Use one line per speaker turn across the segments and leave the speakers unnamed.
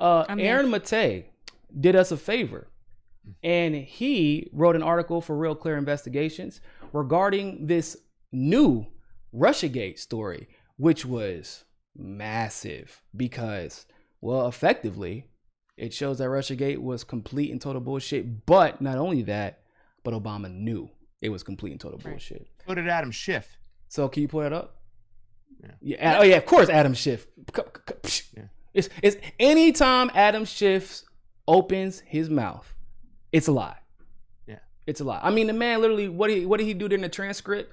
Aaron Matei did us a favor, and he wrote an article for Real Clear Investigations regarding this new Russiagate story, which was massive because, well, effectively, it shows that Russiagate was complete and total bullshit. But not only that, but Obama knew it was complete and total bullshit.
So did Adam Schiff.
So can you pull that up? Yeah. Oh yeah, of course, Adam Schiff. Yeah. It's anytime Adam Schiff opens his mouth, it's a lie.
Yeah,
it's a lie. I mean, the man literally, what did he do in the transcript?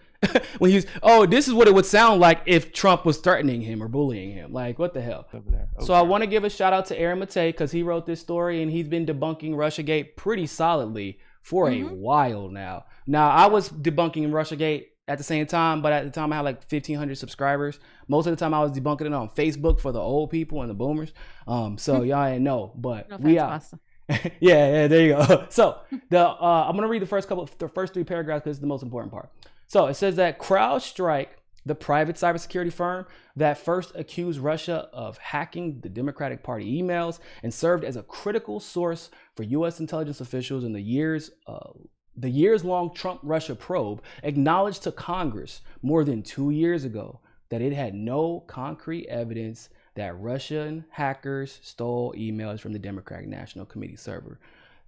When he was, this is what it would sound like if Trump was threatening him or bullying him. Like, what the hell?
Over there.
So I want to give a shout out to Aaron Matei because he wrote this story and he's been debunking Russiagate pretty solidly for a while now. Now, I was debunking Russiagate at the same time, but at the time I had like 1,500 subscribers. Most of the time I was debunking it on Facebook for the old people and the boomers. So y'all ain't know, but we out. yeah, there you go. So I'm gonna read the first 3 paragraphs because it's the most important part. So it says that CrowdStrike, the private cybersecurity firm that first accused Russia of hacking the Democratic Party emails and served as a critical source for U.S. intelligence officials in the years-long Trump-Russia probe, acknowledged to Congress more than 2 years ago that it had no concrete evidence that Russian hackers stole emails from the Democratic National Committee server.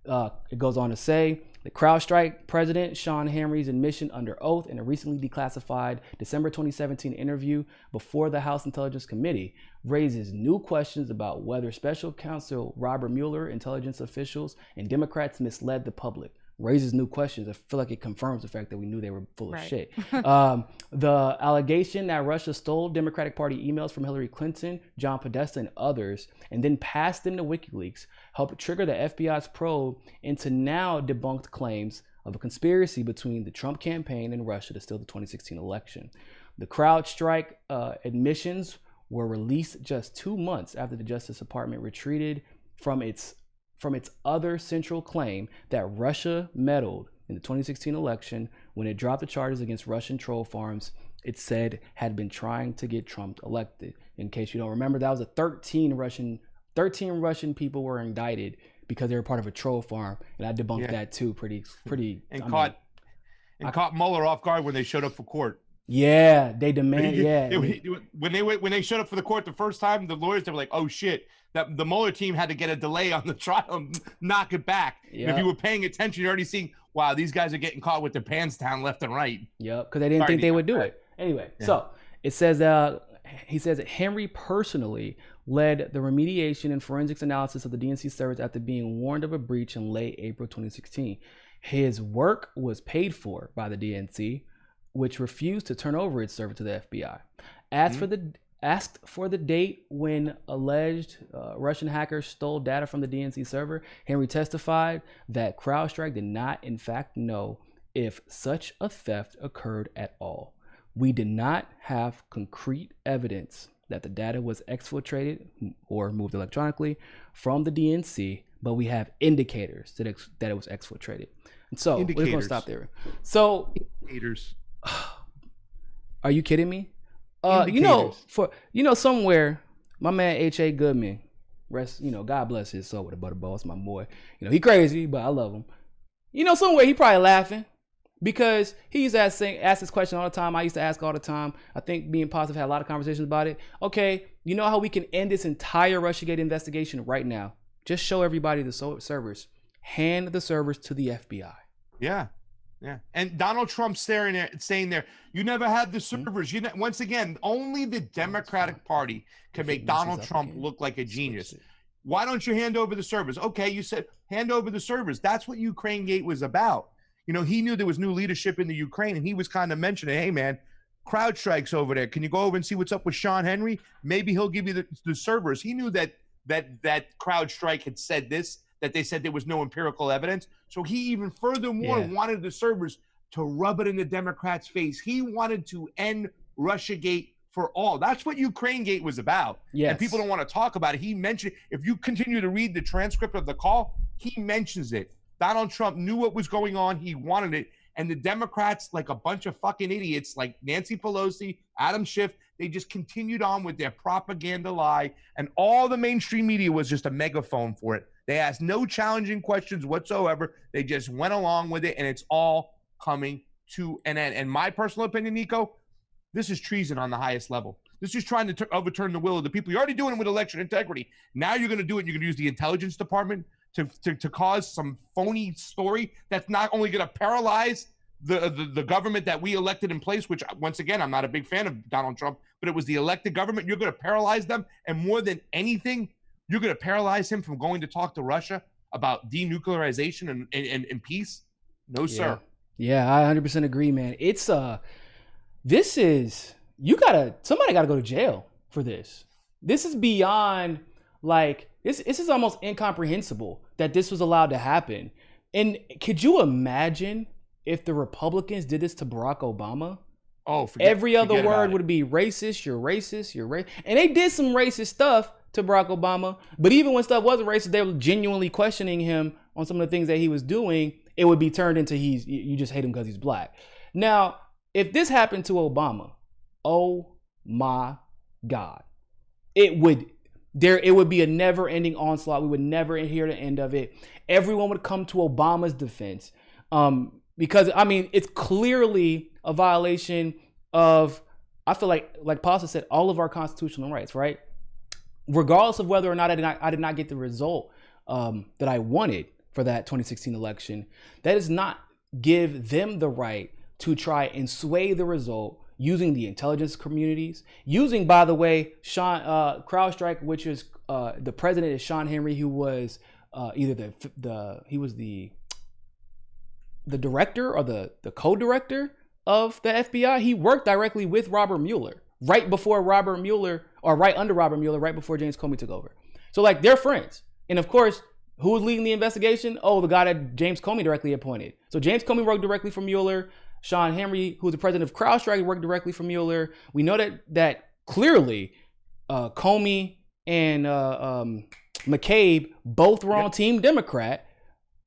It goes on to say, the CrowdStrike president, Sean Henry's admission under oath in a recently declassified December 2017 interview before the House Intelligence Committee raises new questions about whether Special Counsel Robert Mueller, intelligence officials, and Democrats misled the public. Raises new questions. I feel like it confirms the fact that we knew they were full of shit. The allegation that Russia stole Democratic Party emails from Hillary Clinton, John Podesta, and others, and then passed them to WikiLeaks, helped trigger the FBI's probe into now debunked claims of a conspiracy between the Trump campaign and Russia to steal the 2016 election. The CrowdStrike admissions were released just 2 months after the Justice Department retreated from its other central claim that Russia meddled in the 2016 election when it dropped the charges against Russian troll farms it said had been trying to get Trump elected. In case you don't remember, that was 13 Russian people were indicted because they were part of a troll farm, and I debunked that too pretty
and caught Mueller off guard when they showed up for court.
Yeah, they demand.
When they showed up for the court the first time, the lawyers, they were like, "Oh shit!" That the Mueller team had to get a delay on the trial and knock it back. Yep. If you were paying attention, you're already seeing, wow, these guys are getting caught with their pants down left and right.
Yep, because they didn't think they would do it anyway. So it says he says that Henry personally led the remediation and forensics analysis of the DNC servers after being warned of a breach in late April 2016. His work was paid for by the DNC, which refused to turn over its server to the FBI. Asked for the date when alleged Russian hackers stole data from the DNC server, Henry testified that CrowdStrike did not, in fact, know if such a theft occurred at all. We did not have concrete evidence that the data was exfiltrated or moved electronically from the DNC, but we have indicators that it was exfiltrated. And so we're going to stop there. So,
indicators.
Are you kidding me? Somewhere, my man H.A. Goodman, God bless his soul with a butter boss, my boy. He crazy, but I love him. Somewhere he probably laughing because he used to ask this question all the time. I used to ask all the time. I think Being Positive had a lot of conversations about it. Okay, you know how we can end this entire Russiagate investigation right now? Just show everybody the servers. Hand the servers to the FBI.
Yeah. Yeah, and Donald Trump saying there, you never had the servers. Once again, only the Democratic Party can make Donald Trump look like a genius. Why don't you hand over the servers? Okay, you said hand over the servers. That's what Ukrainegate was about. He knew there was new leadership in the Ukraine, and he was kind of mentioning, hey, man, CrowdStrike's over there. Can you go over and see what's up with Sean Henry? Maybe he'll give you the servers. He knew that CrowdStrike had said this, that they said there was no empirical evidence. So he even furthermore wanted the servers to rub it in the Democrats' face. He wanted to end Russiagate for all. That's what Ukrainegate was about. Yes. And people don't want to talk about it. He mentioned, if you continue to read the transcript of the call, he mentions it. Donald Trump knew what was going on. He wanted it. And the Democrats, like a bunch of fucking idiots, like Nancy Pelosi, Adam Schiff, They just continued on with their propaganda lie, and all the mainstream media was just a megaphone for it. They asked no challenging questions whatsoever. They just went along with it, and it's all coming to an end. And my personal opinion, Niko, this is treason on the highest level. This is trying to overturn the will of the people. You're already doing it with election integrity. Now you're going to do it, and you're going to use the intelligence department to cause some phony story that's not only going to paralyze the government that we elected in place, which, once again, I'm not a big fan of Donald Trump, but it was the elected government. You're going to paralyze them. And more than anything, you're going to paralyze him from going to talk to Russia about denuclearization and peace. No, sir.
Yeah, I 100% agree, man. It's this is, somebody gotta go to jail for this. This is beyond, like, this is almost incomprehensible that this was allowed to happen. And could you imagine if the Republicans did this to Barack Obama?
Oh,
every other word would be racist. You're racist. You're racist. And they did some racist stuff to Barack Obama. But even when stuff wasn't racist, they were genuinely questioning him on some of the things that he was doing. It would be turned into you just hate him because he's black. Now, if this happened to Obama, oh my God, it would be a never-ending onslaught. We would never hear the end of it. Everyone would come to Obama's defense. Because, I mean, it's clearly a violation of, I feel like Pasta said, all of our constitutional rights, right? Regardless of whether or not I did not get the result that I wanted for that 2016 election, that does not give them the right to try and sway the result using the intelligence communities, using, by the way, CrowdStrike, which is the president is Sean Henry, who was either he was the director or the co-director of the FBI. He worked directly with Robert Mueller right before Robert Mueller, or right under Robert Mueller, right before James Comey took over. So, like, they're friends. And of course, who was leading the investigation? Oh, the guy that James Comey directly appointed. So James Comey worked directly for Mueller. Sean Henry, who was the president of CrowdStrike, worked directly for Mueller. We know that clearly Comey and McCabe both were on Team Democrat.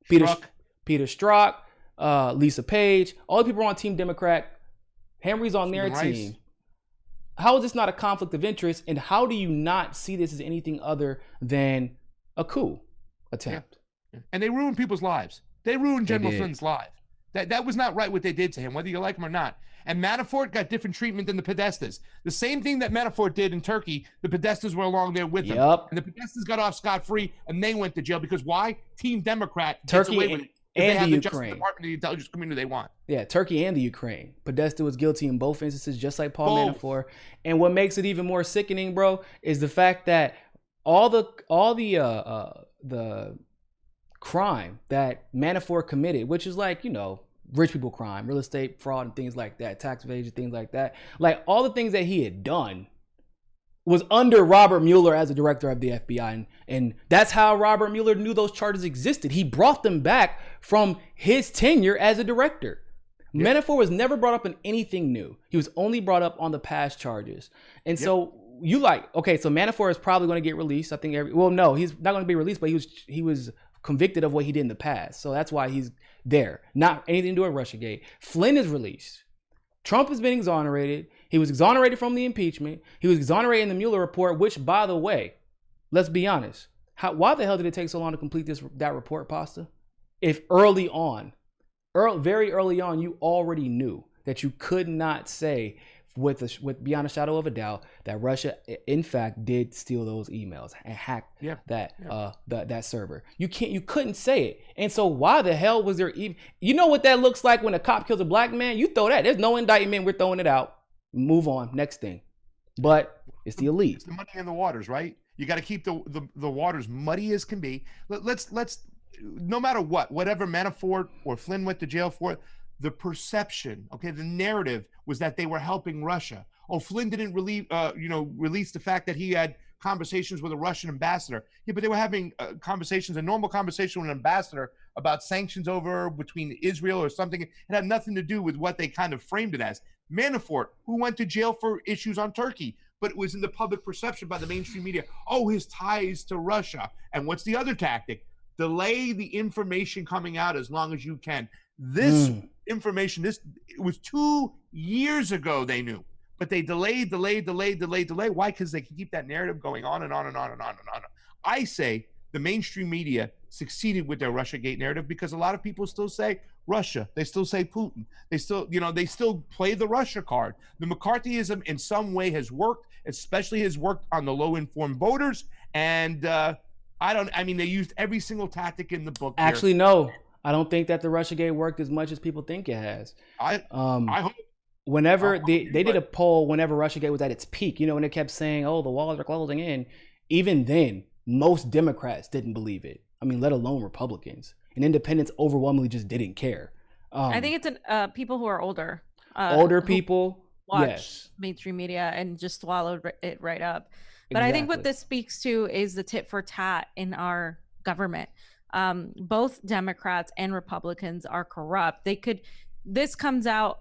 Peter Strzok, Lisa Page, all the people were on Team Democrat. Henry's on their team. How is this not a conflict of interest? And how do you not see this as anything other than a coup attempt?
Yeah. And they ruined people's lives. They ruined General Flynn's life. That was not right what they did to him, whether you like him or not. And Manafort got different treatment than the Podestas. The same thing that Manafort did in Turkey, the Podestas were along there with him. And the Podestas got off scot-free, and they went to jail. Because why? Team Democrat gets away with it.
And
they have
the
Justice Department, the intelligence community they want.
Yeah, Turkey and the Ukraine. Podesta was guilty in both instances, just like Paul Manafort. And what makes it even more sickening, bro, is the fact that all the crime that Manafort committed, which is like, rich people crime, real estate fraud and things like that, tax evasion, things like that. Like, all the things that he had done was under Robert Mueller as the director of the FBI. And that's how Robert Mueller knew those charges existed. He brought them back from his tenure as a director. Yep. Manafort was never brought up in anything new. He was only brought up on the past charges. And so so Manafort is probably going to get released. I think no, he's not going to be released, but he was convicted of what he did in the past. So that's why he's there. Not anything to do with Russiagate. Flynn is released. Trump has been exonerated. He was exonerated from the impeachment. He was exonerated in the Mueller report, which, by the way, let's be honest. Why the hell did it take so long to complete that report, Pasta? If very early on, you already knew that you could not say with beyond a shadow of a doubt that Russia, in fact, did steal those emails and hack that server. You couldn't say it. And so why the hell was there even? You know what that looks like when a cop kills a black man? You throw that. There's no indictment. We're throwing it out. Move on. Next thing. But it's the elite.
It's the money in the waters, right? You got to keep the waters muddy as can be. Let's no matter whatever Manafort or Flynn went to jail for, the perception, the narrative was that they were helping Russia. Oh, Flynn didn't release the fact that he had conversations with a Russian ambassador. Yeah, but they were having conversations, a normal conversation with an ambassador about sanctions between Israel or something. It had nothing to do with what they kind of framed it as. Manafort, who went to jail for issues on Turkey, but it was in the public perception by the mainstream media. Oh, his ties to Russia. And what's the other tactic? Delay the information coming out as long as you can. This information, it was 2 years ago they knew. but they delay. Why? Because they can keep that narrative going on and on and on and on and on. I say the mainstream media succeeded with their Russiagate narrative because a lot of people still say Russia. They still say Putin. They still, they still play the Russia card. The McCarthyism in some way has worked, especially has worked on the low-informed voters. And they used every single tactic in the book.
Actually, no, I don't think that the Russiagate worked as much as people think it has.
I hope.
Whenever they did a poll, whenever Russiagate was at its peak, when it kept saying, "Oh, the walls are closing in," even then, most Democrats didn't believe it. I mean, let alone Republicans. And independents overwhelmingly just didn't care.
I think it's people who are older.
Older people
watch mainstream media and just swallowed it right up. But exactly. I think what this speaks to is the tit for tat in our government. Both Democrats and Republicans are corrupt. This comes out,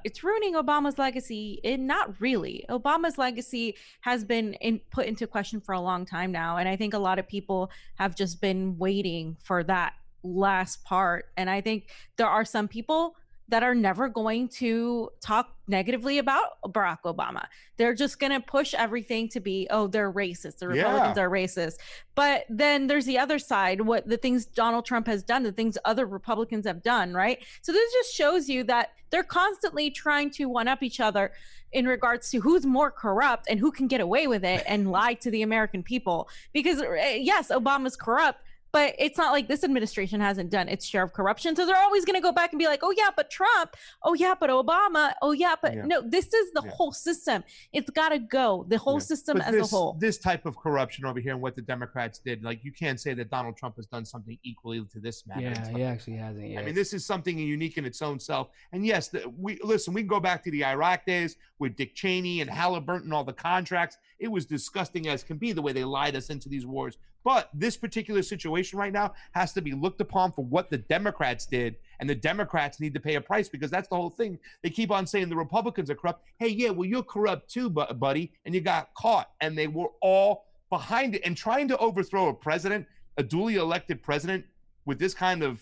it's ruining Obama's legacy. Not really. Obama's legacy has been put into question for a long time now. And I think a lot of people have just been waiting for that last part. And I think there are some people that are never going to talk negatively about Barack Obama. They're just going to push everything to be, oh, they're racist. The Republicans are racist. But then there's the other side, what the things Donald Trump has done, the things other Republicans have done, right? So this just shows you that they're constantly trying to one up each other in regards to who's more corrupt and who can get away with it and lie to the American people. Because yes, Obama's corrupt, but it's not like this administration hasn't done its share of corruption. So they're always going to go back and be like, oh, yeah, but Trump. Oh, yeah, but Obama. Oh, yeah, but no, this is the whole system. It's got to go. The whole system as a whole.
This type of corruption over here and what the Democrats did, like you can't say that Donald Trump has done something equally to this matter.
Yeah, he actually hasn't yet.
I mean, this is something unique in its own self. And yes, we can go back to the Iraq days with Dick Cheney and Halliburton, all the contracts. It was disgusting as can be the way they lied us into these wars. But this particular situation right now has to be looked upon for what the Democrats did, and the Democrats need to pay a price because that's the whole thing. They keep on saying the Republicans are corrupt. Hey, yeah, well, you're corrupt too, buddy, and you got caught, and they were all behind it and trying to overthrow a president, a duly elected president, with this kind of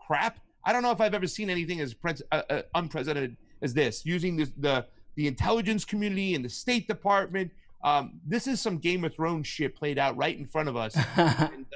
crap. I don't know if I've ever seen anything as unprecedented as this, using the intelligence community and the State Department. This is some Game of Thrones shit played out right in front of us. And,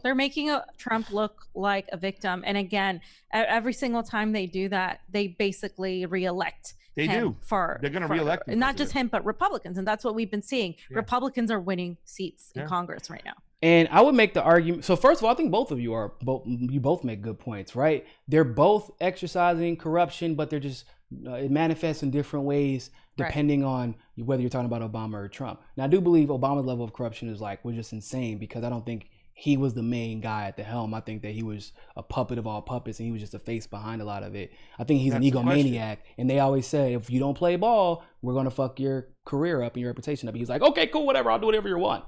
they're making Trump look like a victim. And again, every single time they do that, they basically reelect.
They're going to reelect him.
Not just him, but Republicans. And that's what we've been seeing. Yeah. Republicans are winning seats in Congress right now.
And I would make the argument. So first of all, I think both of you both make good points, right? They're both exercising corruption, but they're just, it manifests in different ways depending on whether you're talking about Obama or Trump. Now, I do believe Obama's level of corruption was just insane because I don't think he was the main guy at the helm. I think that he was a puppet of all puppets and he was just a face behind a lot of it. I think he's an egomaniac. And they always say, if you don't play ball, we're going to fuck your career up and your reputation up. And he's like, okay, cool, whatever. I'll do whatever you want.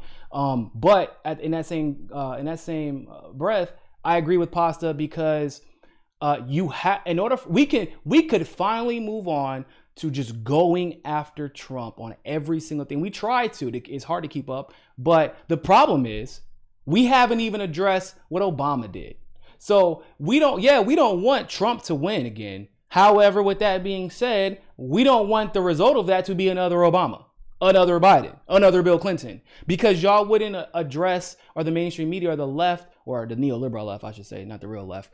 But in that same breath, I agree with Pasta because we could finally move on to just going after Trump on every single thing. We try to. It's hard to keep up. But the problem is we haven't even addressed what Obama did. So we don't want Trump to win again. However, with that being said, we don't want the result of that to be another Obama, another Biden, another Bill Clinton, because y'all wouldn't address, or the mainstream media or the left, or the neoliberal left, I should say, not the real left.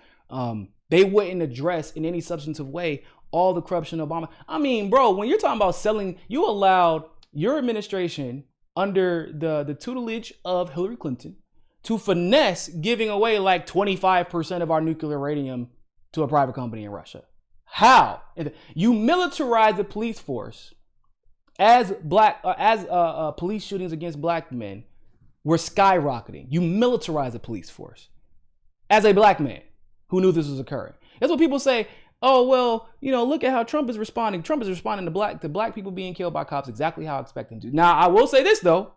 They wouldn't address in any substantive way all the corruption of Obama. I mean, bro, when you're talking about selling, you allowed your administration under the tutelage of Hillary Clinton to finesse giving away like 25% of our nuclear uranium to a private company in Russia. How? You militarize the police force as police shootings against black men were skyrocketing. You militarize the police force as a black man who knew this was occurring. That's what people say. Oh, well, look at how Trump is responding. Trump is responding to black people being killed by cops exactly how I expect him to. Now, I will say this, though.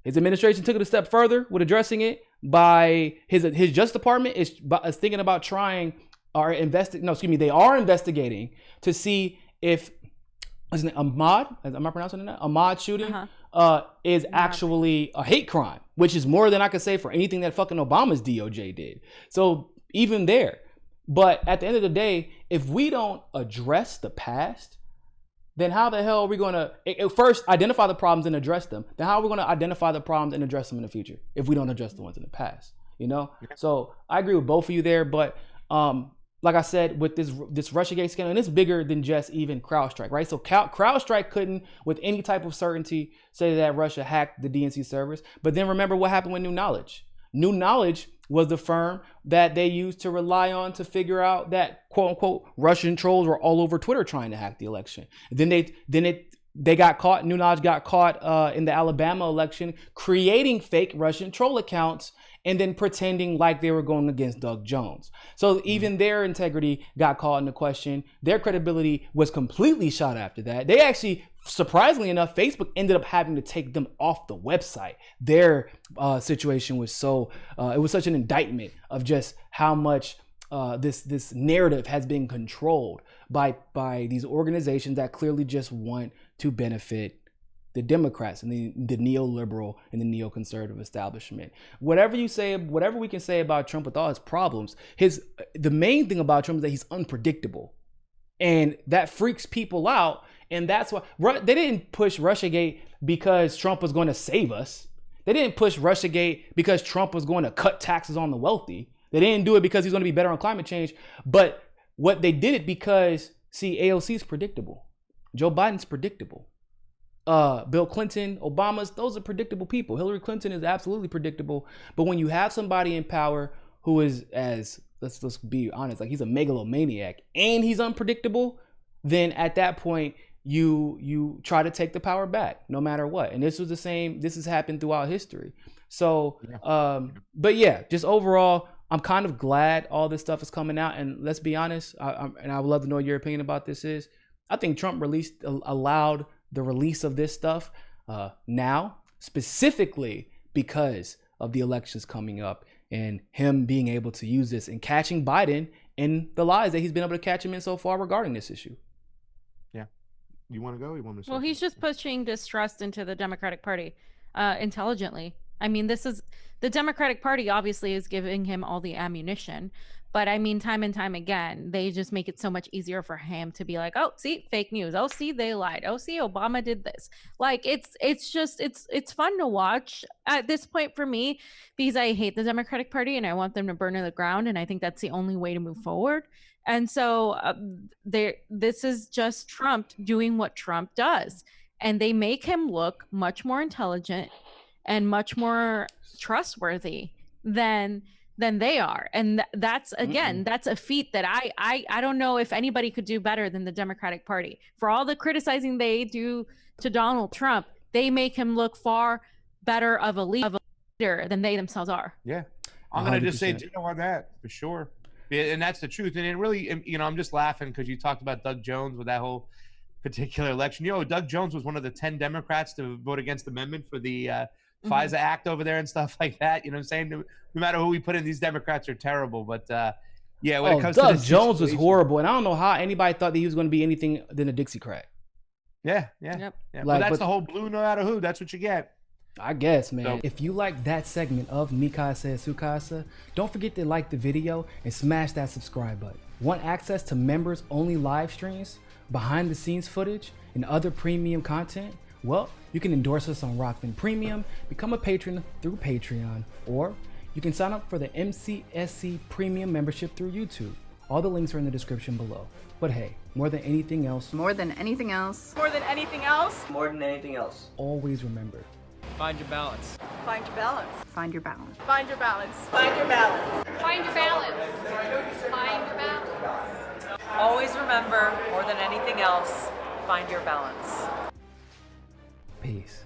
His administration took it a step further with addressing it by his Justice Department is thinking about they are investigating to see if Ahmad shooting is actually a hate crime, which is more than I could say for anything that fucking Obama's DOJ did. So even there. But at the end of the day, if we don't address the past, then how the hell are we going to first identify the problems and address them? Then how are we going to identify the problems and address them in the future if we don't address the ones in the past? You know? So I agree with both of you there, but like I said, with this Russiagate scandal, and it's bigger than just even CrowdStrike, right? So CrowdStrike couldn't, with any type of certainty, say that Russia hacked the DNC servers. But then remember what happened with New Knowledge. New Knowledge was the firm that they used to rely on to figure out that quote unquote Russian trolls were all over Twitter trying to hack the election. Then they got caught. New Knowledge got caught in the Alabama election creating fake Russian troll accounts and then pretending like they were going against Doug Jones. So even their integrity got called into question. Their credibility was completely shot after that. They actually, surprisingly enough, Facebook ended up having to take them off the website. Their situation was it was such an indictment of just how much this narrative has been controlled by these organizations that clearly just want to benefit the Democrats and the neoliberal and the neoconservative establishment. Whatever we can say about Trump with all his problems, the main thing about Trump is that he's unpredictable. And that freaks people out. And that's why they didn't push Russiagate because Trump was going to save us. They didn't push Russiagate because Trump was going to cut taxes on the wealthy. They didn't do it because he's going to be better on climate change. But what they did it because, see, AOC is predictable. Joe Biden's predictable. Bill Clinton, Obama's, those are predictable people. Hillary Clinton is absolutely predictable. But when you have somebody in power who is, let's be honest, like he's a megalomaniac and he's unpredictable, then at that point you try to take the power back no matter what. And this was the same. This has happened throughout history. So, but yeah, just overall, I'm kind of glad all this stuff is coming out. And let's be honest, and I would love to know what your opinion about this is. I think Trump allowed the release of this stuff now, specifically because of the elections coming up and him being able to use this and catching Biden in the lies that he's been able to catch him in so far regarding this issue.
Yeah. You want to go? You want to?
Well, he's just pushing distrust into the Democratic Party intelligently. I mean, the Democratic Party obviously is giving him all the ammunition. But I mean, time and time again, they just make it so much easier for him to be like, oh, see, fake news. Oh, see, they lied. Oh, see, Obama did this. Like, it's fun to watch at this point for me because I hate the Democratic Party and I want them to burn to the ground. And I think that's the only way to move forward. And so this is just Trump doing what Trump does. And they make him look much more intelligent and much more trustworthy than they are. And that's, again, that's a feat that I don't know if anybody could do better than the Democratic Party. For all the criticizing they do to Donald Trump, they make him look far better of a leader than they themselves are.
Yeah. I'm going to just say ditto on that for sure. And that's the truth. And it really, you know, I'm just laughing because you talked about Doug Jones with that whole particular election. You know, Doug Jones was one of the 10 Democrats to vote against the amendment for the FISA Act over there and stuff like that. You know what I'm saying? No matter who we put in, these Democrats are terrible. But yeah, when it comes
Doug
to this
Jones was horrible, and I don't know how anybody thought that he was going to be anything than a Dixiecrat.
Yeah. Well, that's the whole blue no matter who. That's what you get.
I guess, man. So, if you like that segment of Mikasa Sukasa, don't forget to like the video and smash that subscribe button. Want access to members only live streams, behind the scenes footage, and other premium content? Well, you can endorse us on Rockfin Premium, become a patron through Patreon, or you can sign up for the MCSC Premium membership through YouTube. All the links are in the description below. But hey, more than anything else, always remember,
find your balance.
Find your balance.
Find your balance.
Find your balance. Find your balance.
Find your balance. Find your balance.
Always remember, more than anything else, find your balance.
peace.